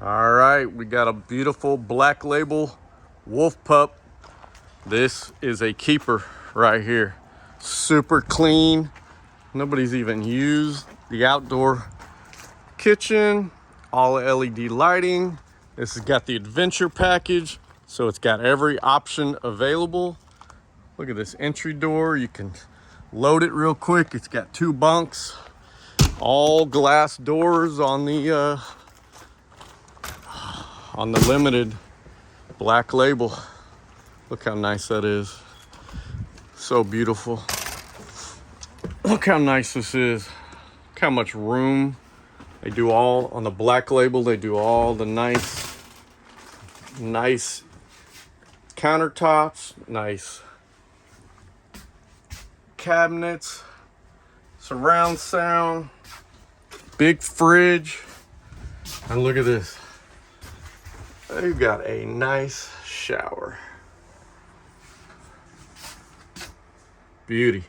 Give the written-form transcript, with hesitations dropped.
All right, we got a beautiful black label wolf pup. This is a keeper right here. Super clean. Nobody's even used the outdoor kitchen. All LED lighting. This has got the adventure package, so it's got every option available. Look at this entry door. You can load it real quick. It's got 2 bunks, all glass doors on the limited black label. Look how nice that is. So beautiful. Look how nice this is. Look how much room. They do all on the black label. They do all the nice countertops, nice cabinets, surround sound, big fridge. And look at this. They've got a nice shower. Beauty.